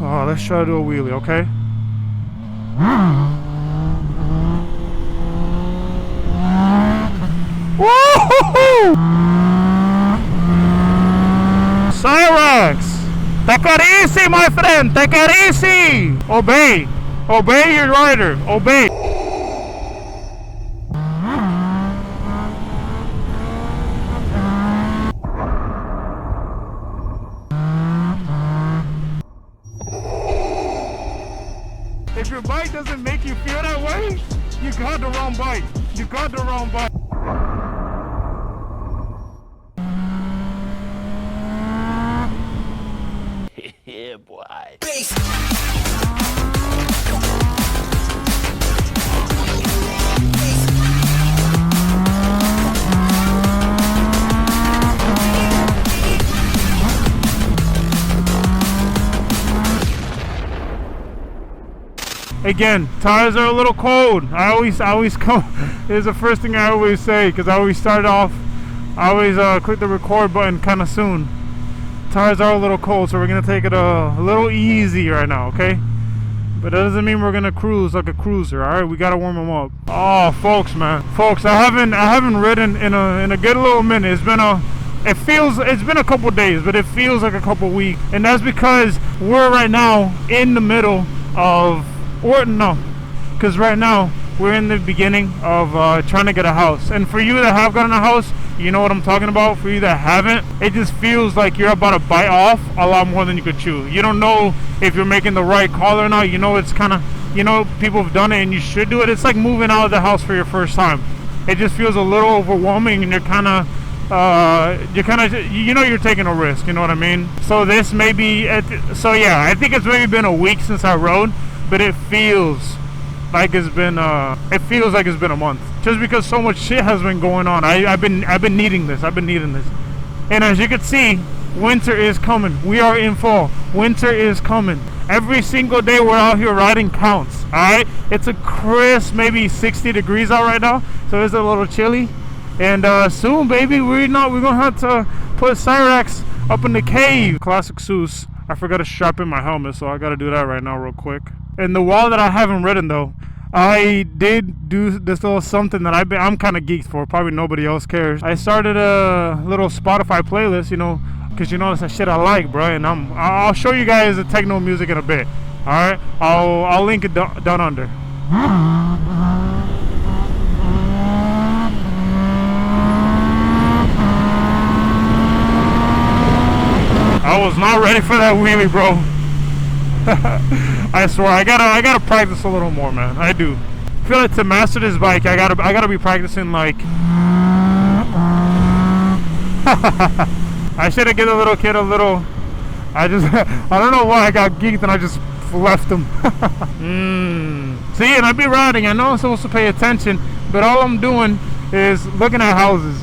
Oh, let's try to do a wheelie, okay? Woo-hoo-hoo! SYRAX! Take it easy, my friend! Take it easy! Obey! Obey your rider! Obey! If your bike doesn't make you feel that way, you got the wrong bike. You got the wrong bike. Yeah, boy. Again, tires are a little cold. I always come. This is the first thing I always say because I always start off. I always click the record button kind of soon. Tires are a little cold, so we're gonna take it a little easy right now, okay? But that doesn't mean we're gonna cruise like a cruiser. All right, we gotta warm them up. Oh, folks, man, folks, I haven't ridden in a good little minute. It's been a couple days, but it feels like a couple weeks, and that's because we're right now in the middle of. Or no, because right now we're in the beginning of trying to get a house. And for you that have gotten a house, you know what I'm talking about. For you that haven't, it just feels like you're about to bite off a lot more than you could chew. You don't know if you're making the right call or not. You know, it's kind of, you know, people have done it and you should do it. It's like moving out of the house for your first time. It just feels a little overwhelming, and you're kind of you know, you're taking a risk. You know what I mean? So this may be so yeah, I think it's maybe been a week since I rode. But it feels like it's been a month, just because so much shit has been going on. I've been needing this. And as you can see, winter is coming. We are in fall. Winter is coming. Every single day we're out here riding counts. All right, it's a crisp, maybe 60 degrees out right now, so it's a little chilly. And soon, baby, we're gonna have to put SYRAX up in the cave. Classic Zeus. I forgot to strap in my helmet, so I gotta do that right now real quick. And the wall that I haven't ridden though, I did do this little something that I'm kind of geeked for. Probably nobody else cares. I started a little Spotify playlist, you know, because you know that's that shit I like, bro. And I'll show you guys the techno music in a bit. All right, I'll link it down under. I was not ready for that wheelie, bro. I swear, I gotta practice a little more, man. I do. I feel like to master this bike, I gotta be practicing like. I should have given the little kid a little. I don't know why I got geeked and I just left him. See, and I be riding. I know I'm supposed to pay attention, but all I'm doing is looking at houses.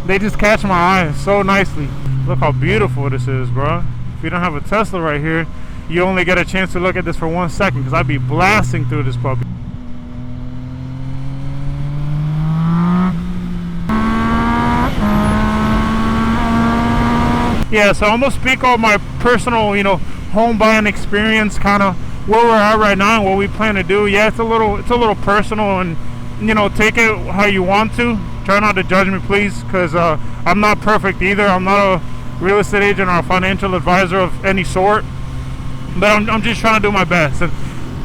They just catch my eye so nicely. Look how beautiful this is, bro. If you don't have a Tesla right here, you only get a chance to look at this for 1 second, because I'd be blasting through this puppy. Yeah, so I'm gonna speak on my personal, you know, home buying experience, kind of where we're at right now and what we plan to do. Yeah, it's a little personal, and you know, take it how you want to. Try not to judge me, please, because I'm not perfect either. I'm not a real estate agent or a financial advisor of any sort, but I'm just trying to do my best, and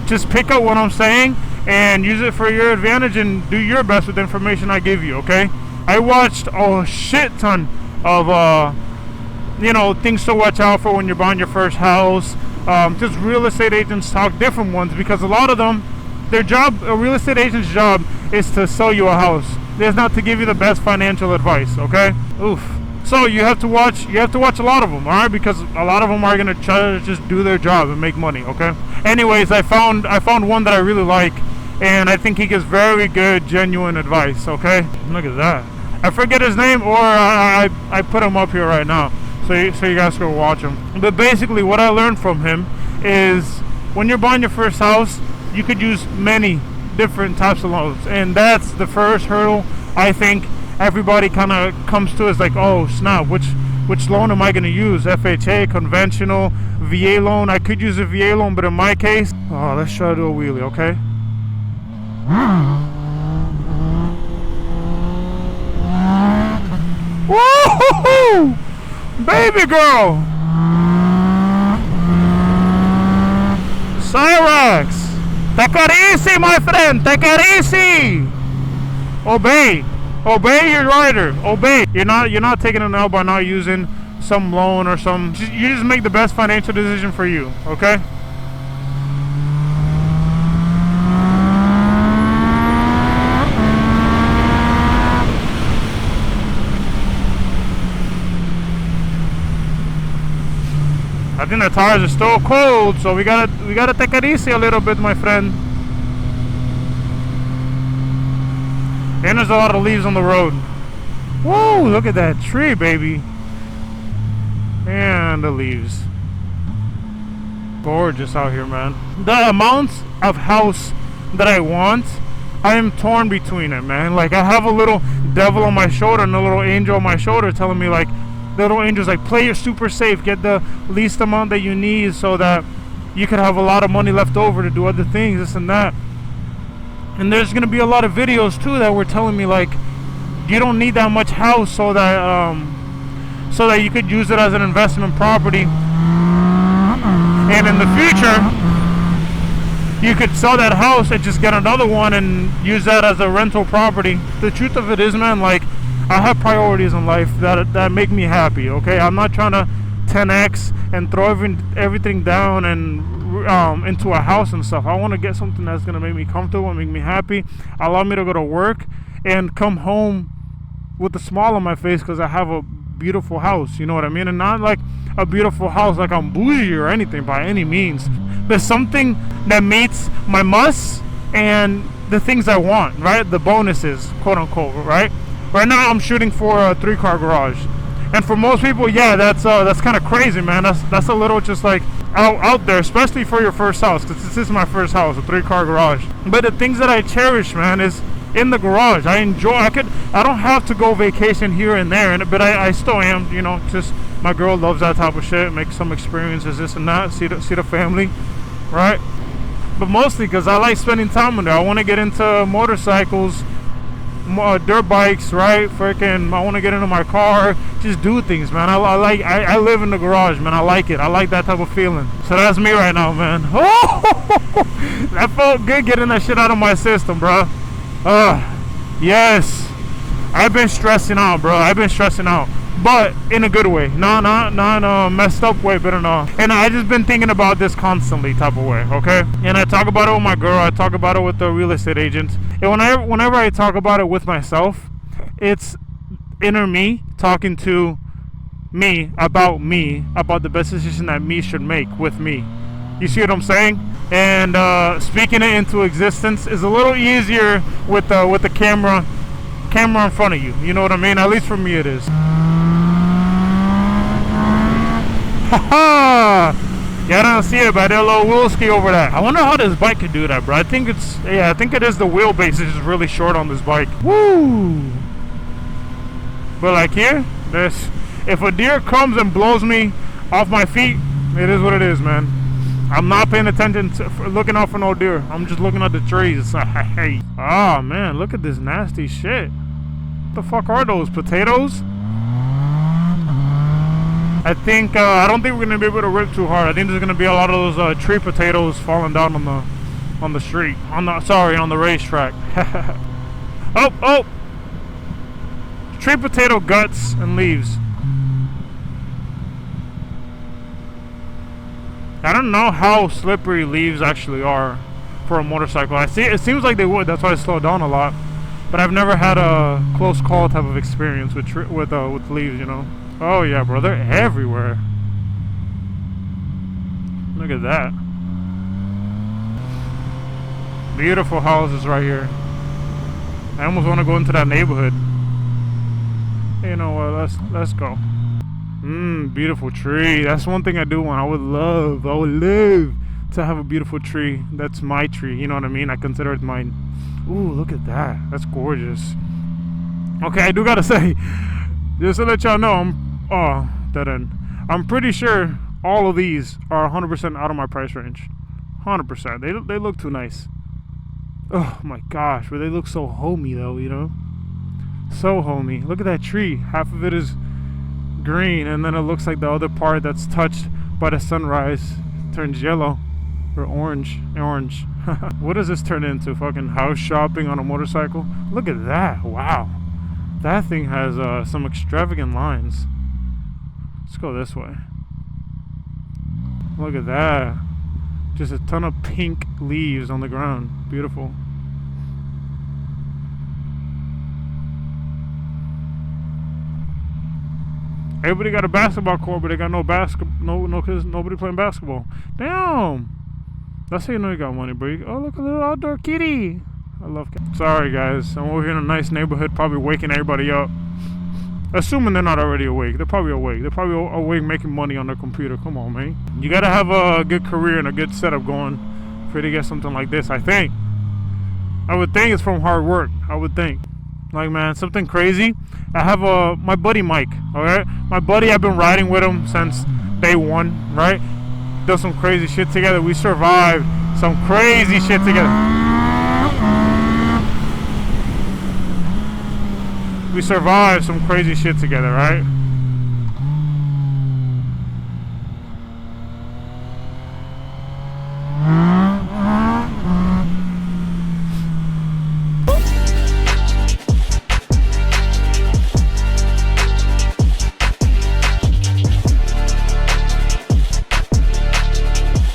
just pick up what I'm saying and use it for your advantage and do your best with the information I give you. Okay, I watched a shit ton of you know, things to watch out for when you're buying your first house. Just real estate agents talk, different ones, because a lot of them, their job, a real estate agent's job is to sell you a house. It's not to give you the best financial advice. Okay, oof. So you have to watch a lot of them, all right? Because a lot of them are gonna try to just do their job and make money. Okay. Anyways, I found one that I really like, and I think he gives very good, genuine advice. Okay. Look at that. I forget his name, or I put him up here right now, so you guys can watch him. But basically, what I learned from him is when you're buying your first house, you could use many different types of loans, and that's the first hurdle I think everybody kind of comes to, is like, oh snap, which which loan am I going to use? FHA, conventional, VA loan. I could use a VA loan, but in my case, let's try to do a wheelie, okay? Woo-hoo-hoo! Baby girl! SYRAX! Take it easy, my friend! Take it easy! Obey! Obey your rider. Obey. You're not taking an L by not using some loan or some. You just make the best financial decision for you. Okay. I think the tires are still cold, so we gotta take it easy a little bit, my friend. And there's a lot of leaves on the road. Whoa, look at that tree, baby. And the leaves. Gorgeous out here, man. The amounts of house that I want, I am torn between it, man. Like, I have a little devil on my shoulder and a little angel on my shoulder telling me, like, the little angel's like, play it super safe. Get the least amount that you need so that you could have a lot of money left over to do other things, this and that. And there's gonna be a lot of videos too that were telling me, like, you don't need that much house so that you could use it as an investment property, and in the future you could sell that house and just get another one and use that as a rental property. The truth of it is, man, like, I have priorities in life that make me happy. Okay, I'm not trying to 10x and throw everything down and into a house and stuff. I want to get something that's going to make me comfortable and make me happy, allow me to go to work and come home with a smile on my face because I have a beautiful house, you know what I mean? And not like a beautiful house like I'm bougie or anything by any means, but something that meets my musts and the things I want, right? The bonuses, quote unquote, right? Right now I'm shooting for a 3-car garage. And for most people, yeah, that's kind of crazy, man. That's a little just like out there, especially for your first house, because this is my first house, a 3-car garage. But the things that I cherish, man, is in the garage. I enjoy. I don't have to go vacation here and there, but I still am. You know, just my girl loves that type of shit. Make some experiences, this and that. See the family, right? But mostly because I like spending time in there. I want to get into motorcycles, dirt bikes, right? Freaking, I want to get into my car, just do things, man. I live in the garage, man. I like it. I like that type of feeling. So that's me right now, man. Oh, that felt good getting that shit out of my system, bro. Yes, I've been stressing out, bro. I've been stressing out, but in a good way, not messed up way, but in a, and I just been thinking about this constantly type of way, okay? And I talk about it with my girl, I talk about it with the real estate agent, and whenever I talk about it with myself, it's inner me talking to me about the best decision that me should make with me. You see what I'm saying? And speaking it into existence is a little easier with the camera in front of you. You know what I mean? At least for me it is. Haha! Yeah, I don't see it, but that little wheel ski over that. I wonder how this bike could do that, bro. I think it is the wheelbase is just really short on this bike. Woo! But like here, if a deer comes and blows me off my feet, it is what it is, man. I'm not paying attention to looking out for no deer. I'm just looking at the trees. Hey. Oh man, look at this nasty shit. What the fuck are those? Potatoes? I think I don't think we're gonna be able to rip too hard. I think there's gonna be a lot of those tree potatoes falling down on the street. On the racetrack. Oh! Tree potato guts and leaves. I don't know how slippery leaves actually are for a motorcycle. It seems like they would. That's why I slowed down a lot. But I've never had a close call type of experience with leaves, you know. Oh yeah, bro, they're everywhere. Look at that. Beautiful houses right here. I almost want to go into that neighborhood. You know what? Let's go. Beautiful tree. That's one thing I do want. I would love to have a beautiful tree. That's my tree. You know what I mean? I consider it mine. Ooh, look at that. That's gorgeous. Okay, I do gotta say, just to let y'all know, Oh, dead end. I'm pretty sure all of these are 100% out of my price range. 100%. They look too nice. Oh my gosh, but they look so homey though, you know? So homey. Look at that tree. Half of it is green, and then it looks like the other part that's touched by the sunrise turns yellow or orange. What does this turn into? Fucking house shopping on a motorcycle? Look at that. Wow. That thing has some extravagant lines. Let's go this way. Look at that. Just a ton of pink leaves on the ground. Beautiful. Everybody got a basketball court, but they got no kids, nobody playing basketball. Damn. That's how you know you got money, bro. Oh, look, a little outdoor kitty. I love cats. Sorry, guys. I'm over here in a nice neighborhood, probably waking everybody up. Assuming they're not already awake. They're probably awake. They're probably awake making money on their computer. Come on, man. You gotta have a good career and a good setup going for you to get something like this, I think. I would think it's from hard work. I would think. Like, man, something crazy. I have my buddy Mike, alright? My buddy, I've been riding with him since day one, right? Done some crazy shit together. We survived some crazy shit together. We survived some crazy shit together, right?